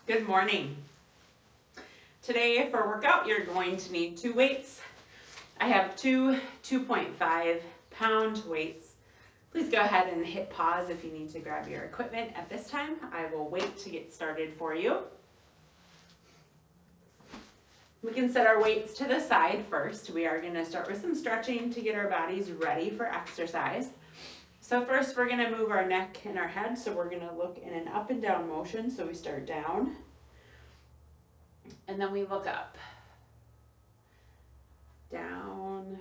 Good morning. Today for workout, you're going to need two weights. I have two 2.5 pound weights. Please go ahead and hit pause if you need to grab your equipment at this time. I will wait to get started for you. We can set our weights to the side first. We are going to start with some stretching to get our bodies ready for exercise. So first we're going to move our neck and our head. So we're going to look in an up and down motion. So we start down and then we look up, down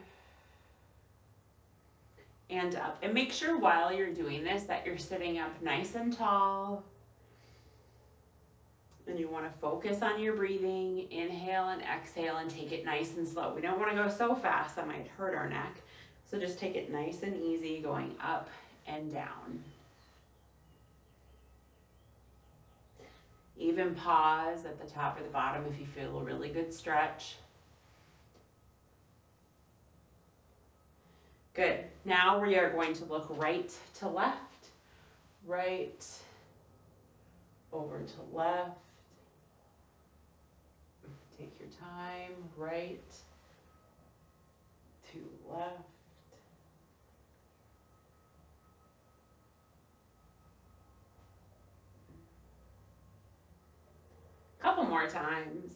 and up. And make sure while you're doing this that you're sitting up nice and tall. And you want to focus on your breathing, inhale and exhale, and take it nice and slow. We don't want to go so fast that might hurt our neck. So just take it nice and easy, going up and down. Even pause at the top or the bottom if you feel a really good stretch. Good. Now we are going to look right to left, right over to left. Take your time, right to left. Couple more times.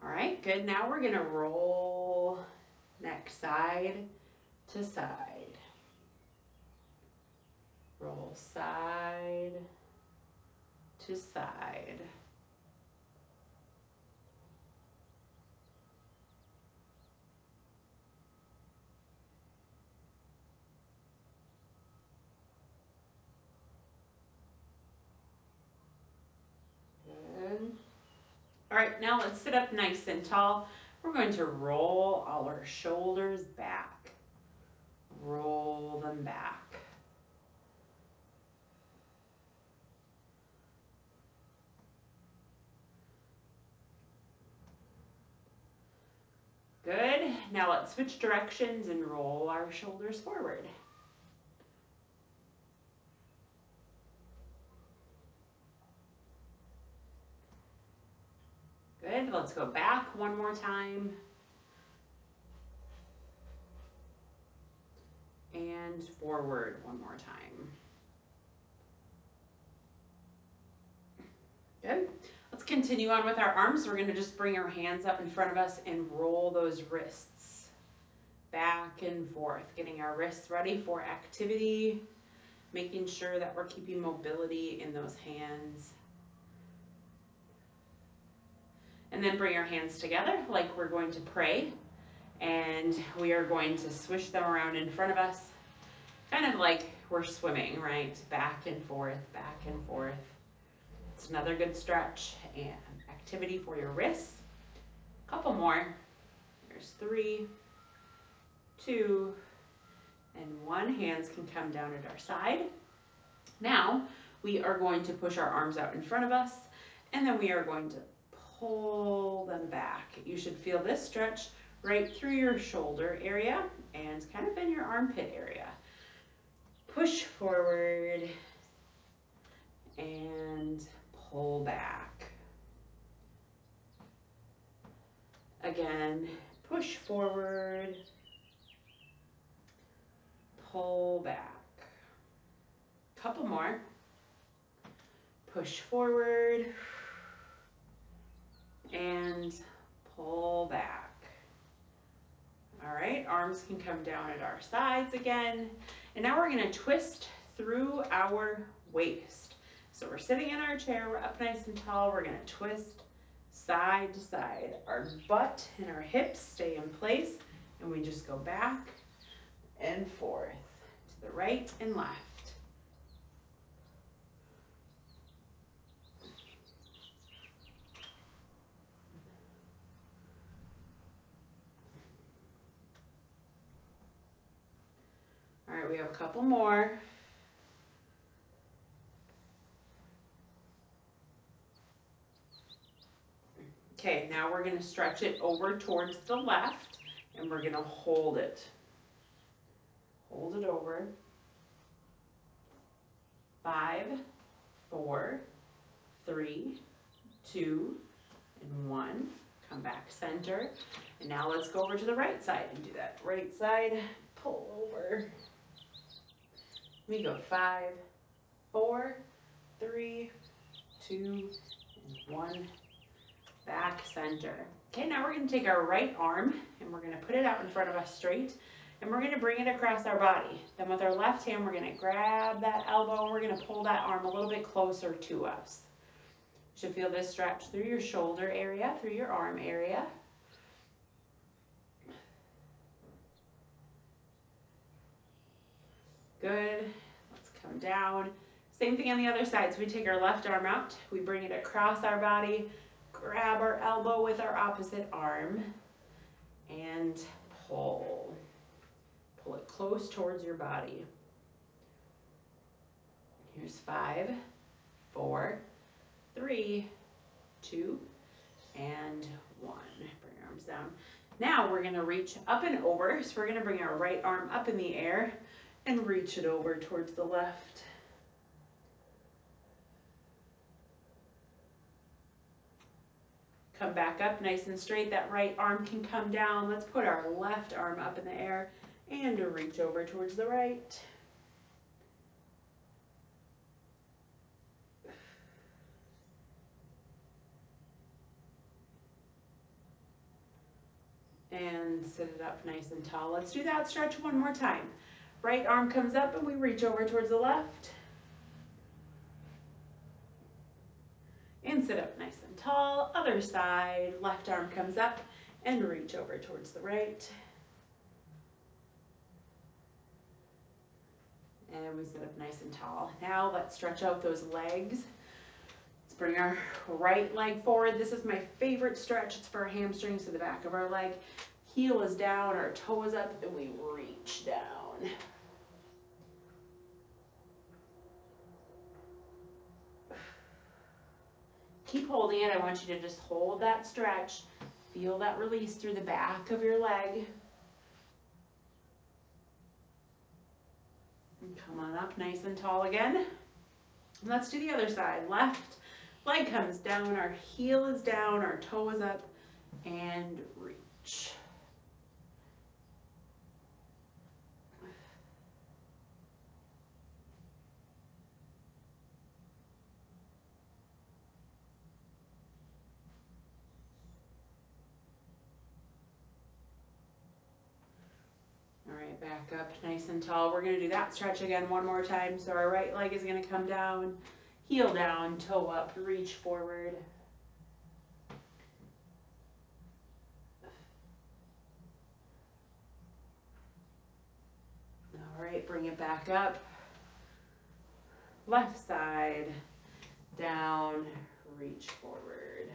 All right, good. Now we're gonna roll neck side to side. Roll side to side. Good. All right, now let's sit up nice and tall. We're going to roll all our shoulders back. Roll them back. Good. Now let's switch directions and roll our shoulders forward. Good. Let's go back one more time. And forward one more time. Good. Let's continue on with our arms. We're going to just bring our hands up in front of us and roll those wrists back and forth, getting our wrists ready for activity, making sure that we're keeping mobility in those hands. And then bring our hands together like we're going to pray. And we are going to swish them around in front of us, kind of like we're swimming, right? Back and forth, back and forth. It's another good stretch and activity for your wrists. Couple more. There's 3, 2, and 1. Hands can come down at our side. Now we are going to push our arms out in front of us, and then we are going to pull them back. You should feel this stretch right through your shoulder area and kind of in your armpit area. Push forward and pull back. Again, push forward, pull back. Couple more. Push forward and pull back. All right, arms can come down at our sides again. And now we're going to twist through our waist. So we're sitting in our chair, we're up nice and tall, we're going to twist side to side. Our butt and our hips stay in place, and we just go back and forth to the right and left. All right, we have a couple more. Okay, now we're going to stretch it over towards the left, and we're going to hold it. Hold it over. 5, 4, 3, 2, and 1. Come back center. And now let's go over to the right side and do that. Right side, pull over. We go 5, 4, 3, 2, and 1. Back center. Okay, now we're going to take our right arm and we're going to put it out in front of us straight. And we're going to bring it across our body. Then with our left hand, we're going to grab that elbow and we're going to pull that arm a little bit closer to us. You should feel this stretch through your shoulder area, through your arm area. Good. Let's come down. Same thing on the other side. So we take our left arm out, we bring it across our body, grab our elbow with our opposite arm, and pull. Pull it close towards your body. Here's 5, 4, 3, 2, and 1. Bring your arms down. Now we're going to reach up and over. So we're going to bring our right arm up in the air and reach it over towards the left. Come back up nice and straight. That right arm can come down. Let's put our left arm up in the air and reach over towards the right. And sit it up nice and tall. Let's do that stretch one more time. Right arm comes up and we reach over towards the left. And sit up nice and tall. Other side, left arm comes up and reach over towards the right. And we sit up nice and tall. Now let's stretch out those legs. Let's bring our right leg forward. This is my favorite stretch. It's for our hamstrings to the back of our leg. Heel is down, our toe is up, and we reach down. Keep holding it. I want you to just hold that stretch. Feel that release through the back of your leg. And come on up nice and tall again. And let's do the other side. Left leg comes down, our heel is down, our toe is up, and reach. Back up nice and tall. We're going to do that stretch again one more time. So our right leg is going to come down, heel down, toe up, reach forward. All right, bring it back up. Left side, down, reach forward.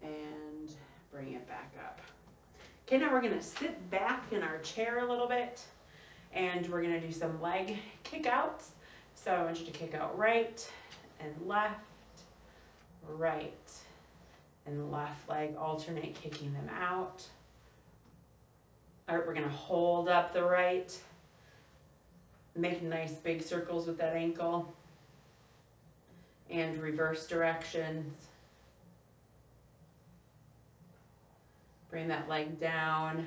And bring it back up. Okay, now we're going to sit back in our chair a little bit and we're going to do some leg kick outs. So I want you to kick out right and left, right and left leg, alternate kicking them out. All right, we're going to hold up the right, make nice big circles with that ankle, and reverse directions. Bring that leg down,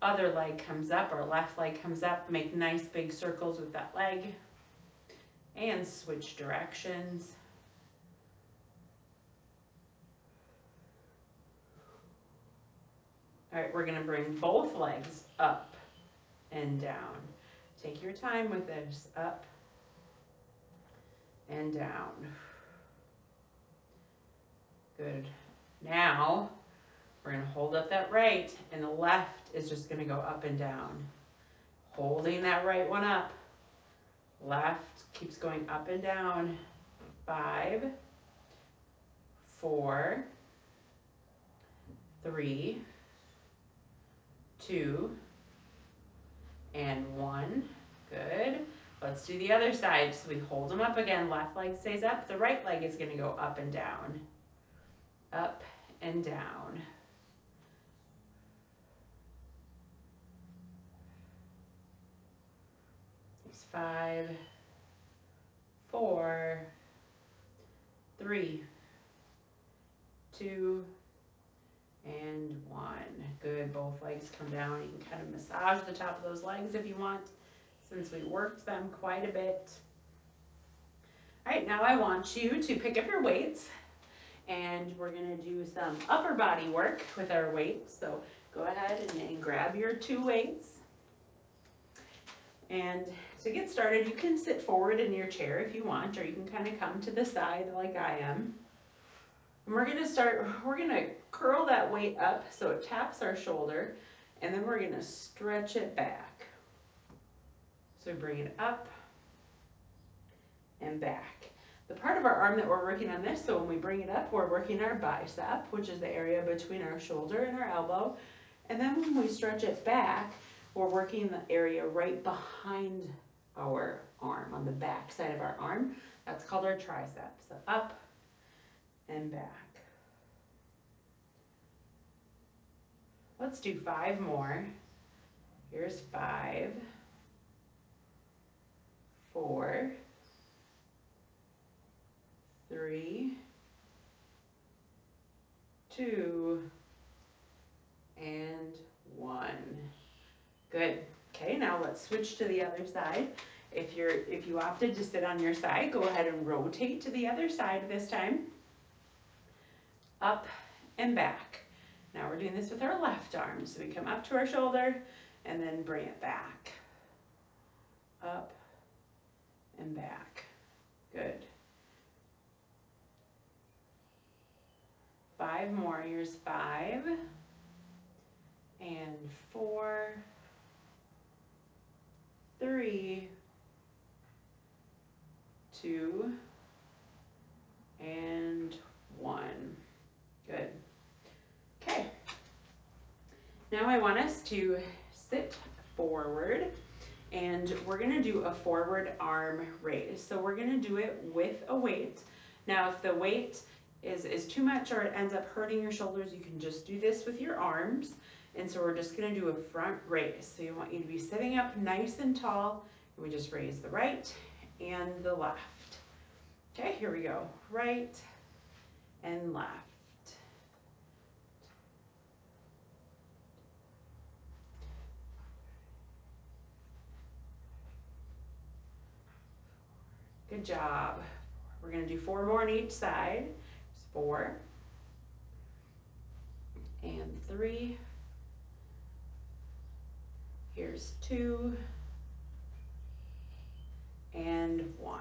other leg comes up, our left leg comes up, make nice big circles with that leg, and switch directions. All right, we're gonna bring both legs up and down. Take your time with this, up and down. Good. Now, we're going to hold up that right, and the left is just going to go up and down. Holding that right one up. Left keeps going up and down. 5, 4, 3, 2, and 1. Good. Let's do the other side. So we hold them up again. Left leg stays up. The right leg is going to go up and down. up and down. It's 5, 4, 3, 2, and 1. Good, both legs come down. You can kind of massage the top of those legs if you want, since we worked them quite a bit. All right, now I want you to pick up your weights, and we're gonna do some upper body work with our weights. So go ahead and grab your 2 weights. And to get started, you can sit forward in your chair if you want, or you can kind of come to the side like I am. And we're gonna curl that weight up so it taps our shoulder, and then we're gonna stretch it back. So bring it up and back. The part of our arm that we're working on this, so when we bring it up, we're working our bicep, which is the area between our shoulder and our elbow. And then when we stretch it back, we're working the area right behind our arm, on the back side of our arm. That's called our tricep. So up and back. Let's do 5 more. Here's 5, 4, 3, 2, and 1. Good. Okay, now let's switch to the other side. If you opted to sit on your side, go ahead and rotate to the other side this time. Up and back. Now we're doing this with our left arm. So we come up to our shoulder and then bring it back. Up and back. Good. 5 more. Here's 5 and 4, 3, 2, and 1. Good. Okay. Now I want us to sit forward, and we're going to do a forward arm raise. So we're going to do it with a weight. Now if the weight is too much or it ends up hurting your shoulders, you can just do this with your arms. And so we're just going to do a front raise. So you want you to be sitting up nice and tall, and we just raise the right and the left. Okay, here we go. Right and left. Good job. We're going to do 4 more on each side. 4 and 3. Here's 2 and 1.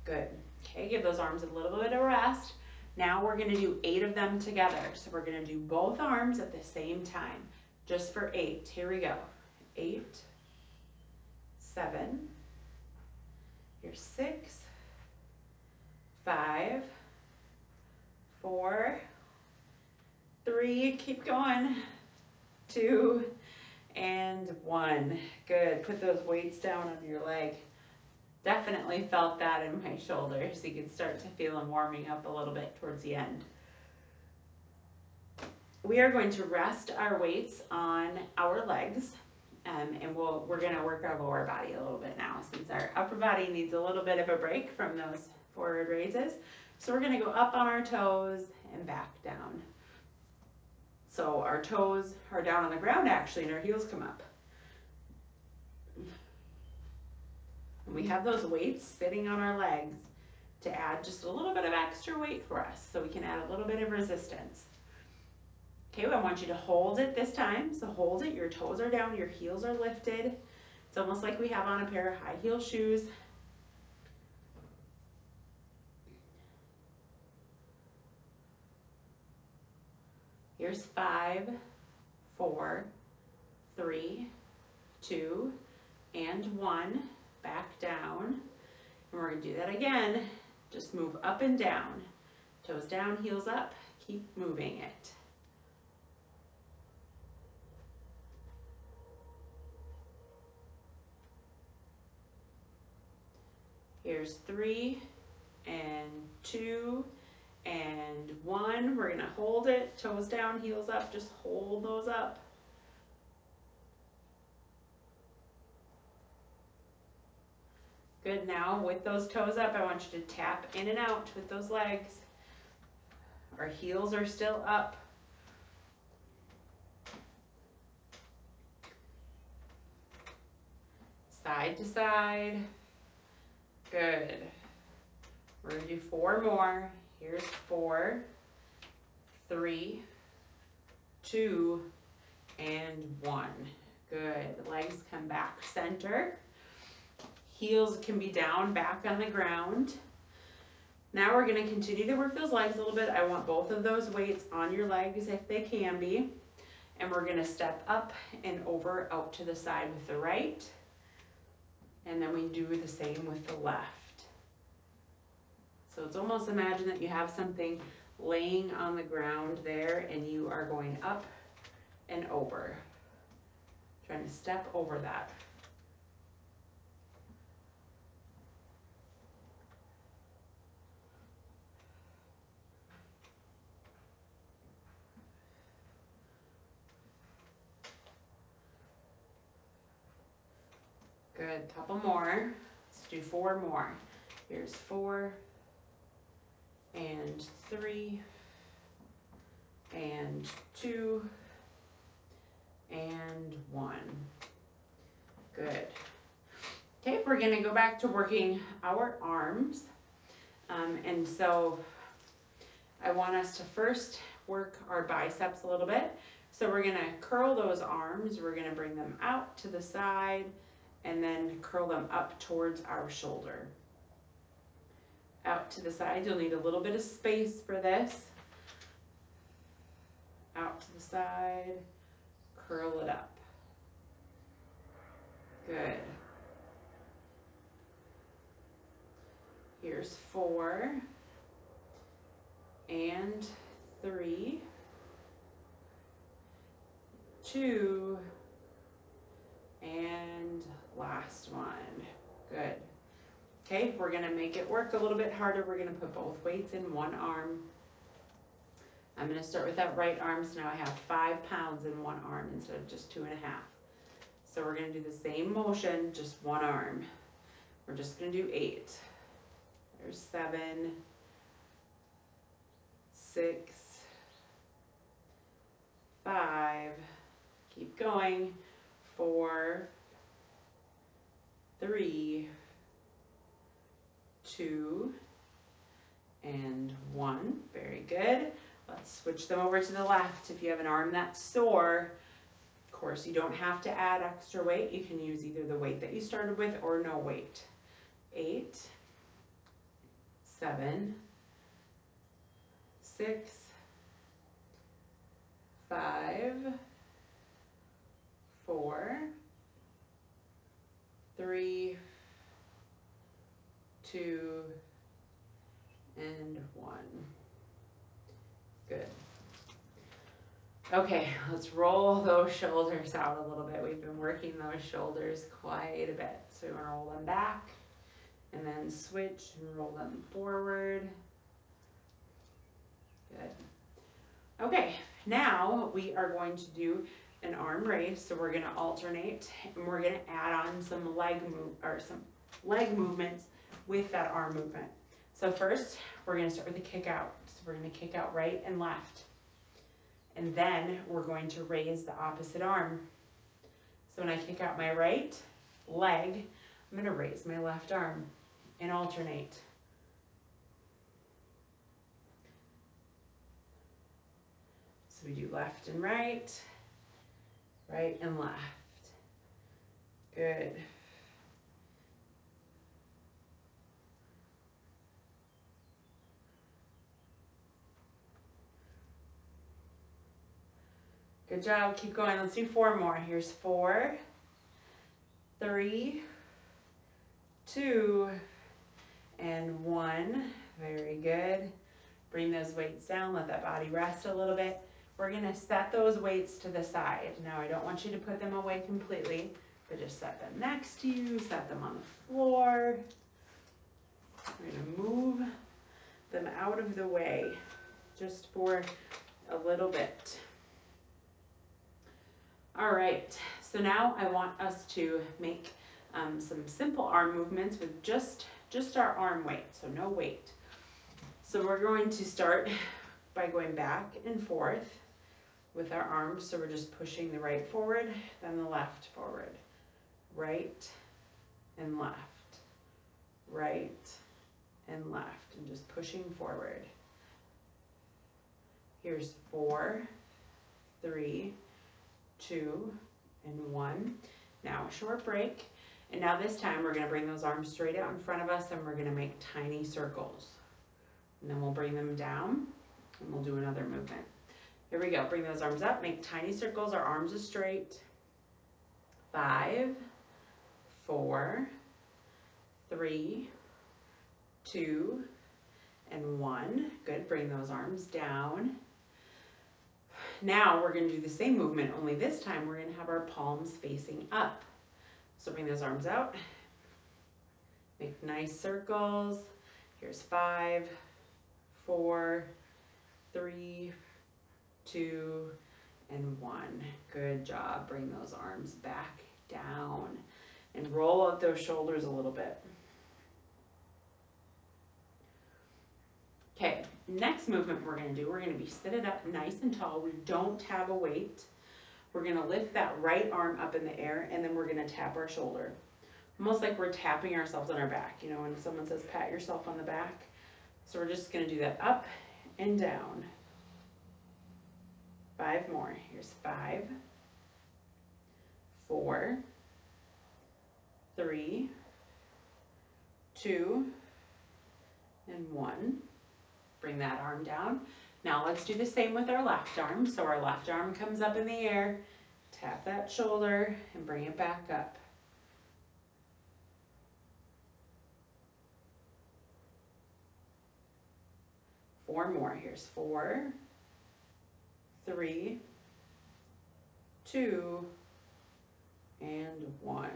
Good. Okay, give those arms a little bit of rest. Now we're going to do 8 of them together. So we're going to do both arms at the same time, just for 8. Here we go. 8, 7, here's 6, 5, 4, 3, keep going, 2, and 1. Good. Put those weights down on your leg. Definitely felt that in my shoulders. You can start to feel them warming up a little bit towards the end. We are going to rest our weights on our legs, and we're going to work our lower body a little bit now, since our upper body needs a little bit of a break from those forward raises. So we're going to go up on our toes and back down. So our toes are down on the ground actually, and our heels come up. And we have those weights sitting on our legs to add just a little bit of extra weight for us, so we can add a little bit of resistance. Okay, I want you to hold it this time. So hold it, your toes are down, your heels are lifted. It's almost like we have on a pair of high heel shoes. Here's 5, 4, 3, 2, and 1. Back down. And we're going to do that again. Just move up and down. Toes down, heels up. Keep moving it. Here's 3 and 2 and 1. We're gonna hold it, toes down, heels up, just hold those up. Good, now with those toes up, I want you to tap in and out with those legs. Our heels are still up. Side to side. Good. We're gonna do 4 more. Here's 4, 3, 2, and 1. Good. Legs come back center. Heels can be down, back on the ground. Now we're going to continue to work those legs a little bit. I want both of those weights on your legs if they can be. And we're going to step up and over out to the side with the right. And then we do the same with the left. So it's almost, imagine that you have something laying on the ground there and you are going up and over. Trying to step over that. Good, couple more. Let's do 4 more. Here's 4, and 3, and 2, and 1. Good. Okay, we're gonna go back to working our arms. And so I want us to first work our biceps a little bit. So we're gonna curl those arms. We're gonna bring them out to the side and then curl them up towards our shoulder. Out to the side, you'll need a little bit of space for this. Out to the side, curl it up. Good. Here's 4, and 3, 2, and last one. Good. Okay, we're gonna make it work a little bit harder. We're gonna put both weights in one arm. I'm gonna start with that right arm, so now I have 5 pounds in one arm instead of just 2.5. So we're gonna do the same motion, just one arm. We're just gonna do 8. There's 7, 6, 5, keep going, 4, 3, 2, and 1. Very good. Let's switch them over to the left. If you have an arm that's sore, of course, you don't have to add extra weight. You can use either the weight that you started with or no weight. 8, 7, 6, 5, 4, 3, 2, and 1. Good. Okay, let's roll those shoulders out a little bit. We've been working those shoulders quite a bit. So we're gonna roll them back and then switch and roll them forward. Good. Okay, now we are going to do an arm raise. So we're gonna alternate and we're gonna add on some leg movements with that arm movement. So first, we're gonna start with a kick out. So we're gonna kick out right and left. And then we're going to raise the opposite arm. So when I kick out my right leg, I'm gonna raise my left arm and alternate. So we do left and right, right and left. Good. Good job, keep going. Let's do 4 more. Here's 4, 3, 2, and 1. Very good. Bring those weights down, let that body rest a little bit. We're gonna set those weights to the side. Now I don't want you to put them away completely, but just set them next to you, set them on the floor. We're gonna move them out of the way just for a little bit. All right, so now I want us to make some simple arm movements with just our arm weight, so no weight. So we're going to start by going back and forth with our arms. So we're just pushing the right forward, then the left forward, right and left, right and left, and just pushing forward. Here's 4, 3, 2, and 1. Now a short break. And now this time we're going to bring those arms straight out in front of us, and we're going to make tiny circles. And then we'll bring them down and we'll do another movement. Here we go. Bring those arms up, make tiny circles. Our arms are straight. 5, 4, 3, 2, and 1. Good. Bring those arms down. Now we're going to do the same movement, only this time we're going to have our palms facing up. So bring those arms out. Make nice circles. Here's 5, 4, 3, 2, and 1. Good job. Bring those arms back down and roll out those shoulders a little bit. Okay, next movement we're going to do, we're going to be seated up nice and tall. We don't have a weight. We're going to lift that right arm up in the air, and then we're going to tap our shoulder. Almost like we're tapping ourselves on our back, you know, when someone says pat yourself on the back. So we're just going to do that up and down. 5 more. Here's 5, 4, 3, 2, and 1. Bring that arm down. Now let's do the same with our left arm. So our left arm comes up in the air, tap that shoulder, and bring it back up. Four more. Here's 4, 3, 2, and 1.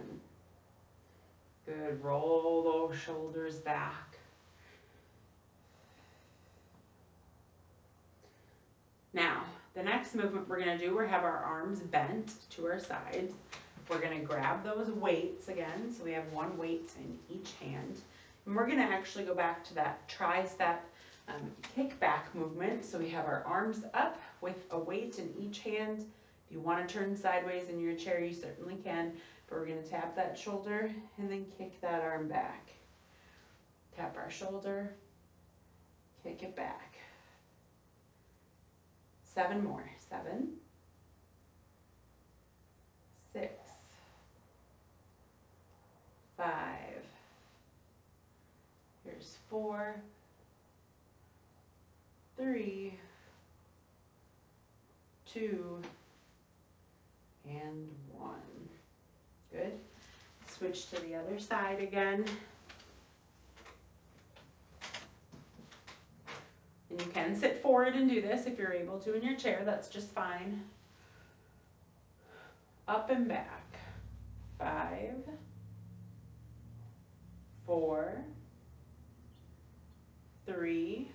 Good. Roll those shoulders back. Now, the next movement we're going to do, we have our arms bent to our sides. We're going to grab those weights again. So we have one weight in each hand. And we're going to actually go back to that tricep kickback movement. So we have our arms up with a weight in each hand. If you want to turn sideways in your chair, you certainly can. But we're going to tap that shoulder and then kick that arm back. Tap our shoulder, kick it back. 7 more. 7, 6, 5. Here's 4, 3, 2, and 1. Good. Switch to the other side again. And you can sit forward and do this if you're able to in your chair, that's just fine. Up and back. 5, 4, 3,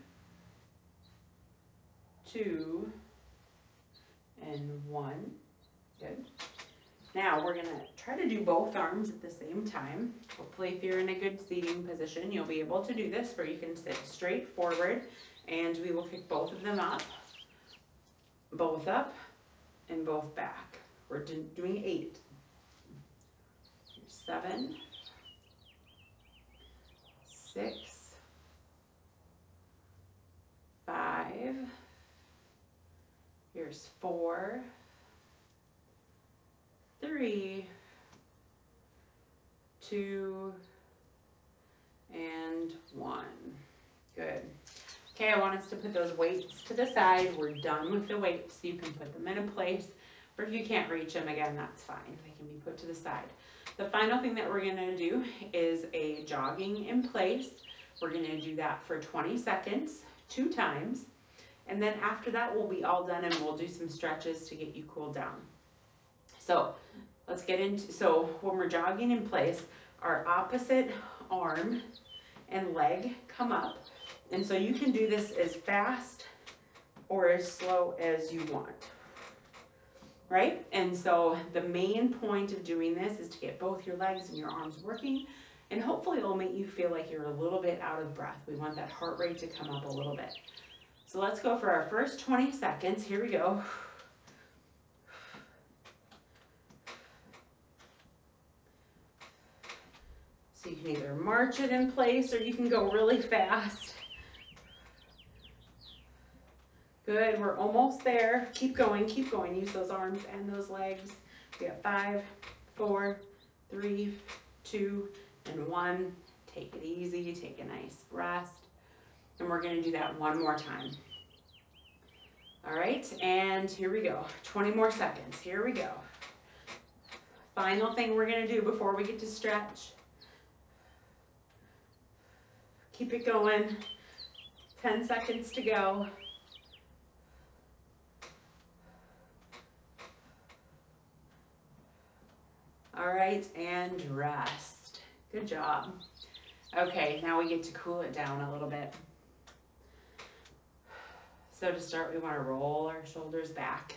2, and 1. Good. Now we're going to try to do both arms at the same time. Hopefully if you're in a good seating position, you'll be able to do this where you can sit straight forward, and we will kick both of them up, both up, and both back. We're doing 8. 7, 6, 5. Here's 4, 3, 2, and 1. Good. Okay, I want us to put those weights to the side. We're done with the weights. You can put them in a place, or if you can't reach them, again, that's fine. They can be put to the side. The final thing that we're going to do is a jogging in place. We're going to do that for 20 seconds, 2 times. And then after that, we'll be all done and we'll do some stretches to get you cooled down. So let's get into, so when we're jogging in place, our opposite arm and leg come up. And so you can do this as fast or as slow as you want, right? And so the main point of doing this is to get both your legs and your arms working, and hopefully it'll make you feel like you're a little bit out of breath. We want that heart rate to come up a little bit. So let's go for our first 20 seconds. Here we go. So you can either march it in place or you can go really fast. Good, we're almost there. Keep going, keep going. Use those arms and those legs. We got 5, 4, 3, 2, and 1. Take it easy, take a nice rest. And we're gonna do that one more time. All right, and here we go. 20 more seconds, here we go. Final thing we're gonna do before we get to stretch. Keep it going. 10 seconds to go. All right, and rest. Good job. Okay, now we get to cool it down a little bit. So to start, we want to roll our shoulders back.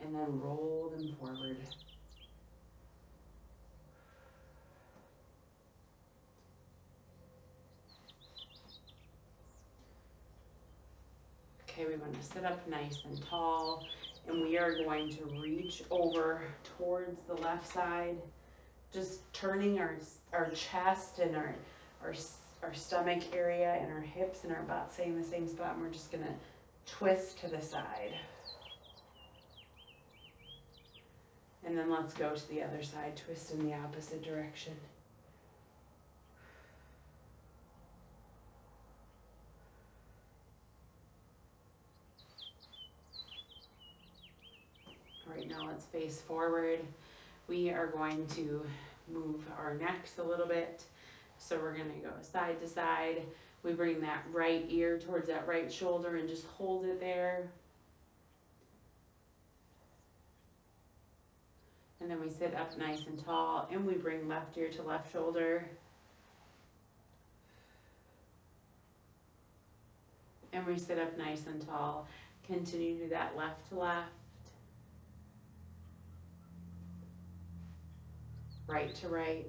And then roll them forward. Okay, we want to sit up nice and tall, and we are going to reach over towards the left side, just turning our chest and our stomach area and our hips and our butt stay in the same spot, and we're just going to twist to the side. And then let's go to the other side, twist in the opposite direction. All right, now let's face forward. We are going to move our necks a little bit. So we're gonna go side to side. We bring that right ear towards that right shoulder and just hold it there. And then we sit up nice and tall, and we bring left ear to left shoulder. And we sit up nice and tall. Continue to do that left to left. Right to right.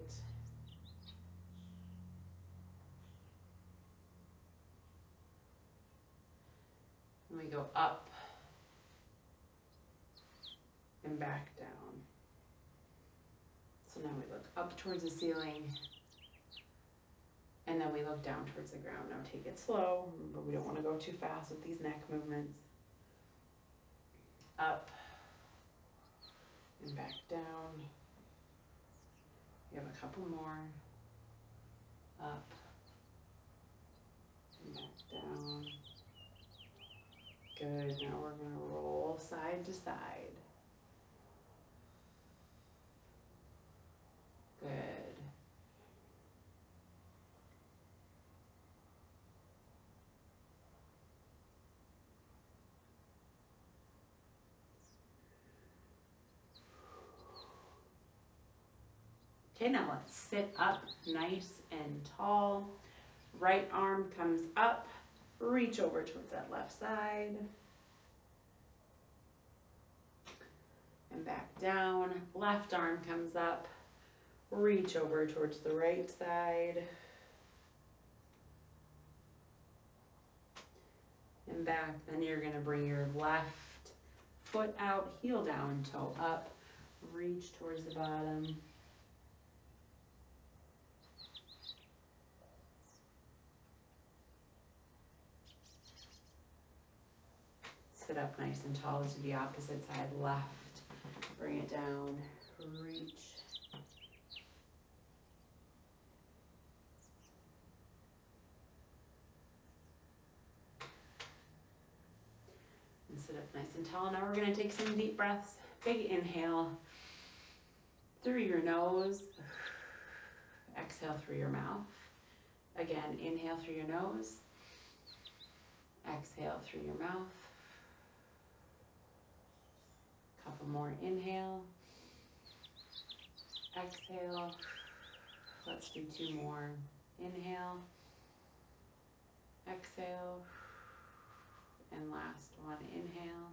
And we go up and back down. So now we look up towards the ceiling, and then we look down towards the ground. Now take it slow. Remember, we don't want to go too fast with these neck movements. Up and back down. We have a couple more. Up and back down. Good. Now we're going to roll side to side. Good. Okay, now let's sit up nice and tall. Right arm comes up, reach over towards that left side. And back down. Left arm comes up, reach over towards the right side. And back. Then you're going to bring your left foot out, heel down, toe up, reach towards the bottom. Sit up nice and tall to the opposite side, left. Bring it down, reach. And sit up nice and tall. Now we're going to take some deep breaths. Big inhale through your nose. Exhale through your mouth. Again, inhale through your nose. Exhale through your mouth. Couple more inhale. exhale. Let's do 2 more. Inhale, exhale, and last one. Inhale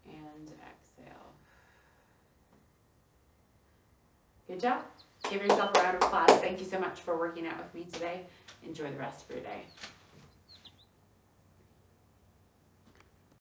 and exhale. Good job. Give yourself a round of applause. Thank you so much for working out with me today. Enjoy the rest of your day.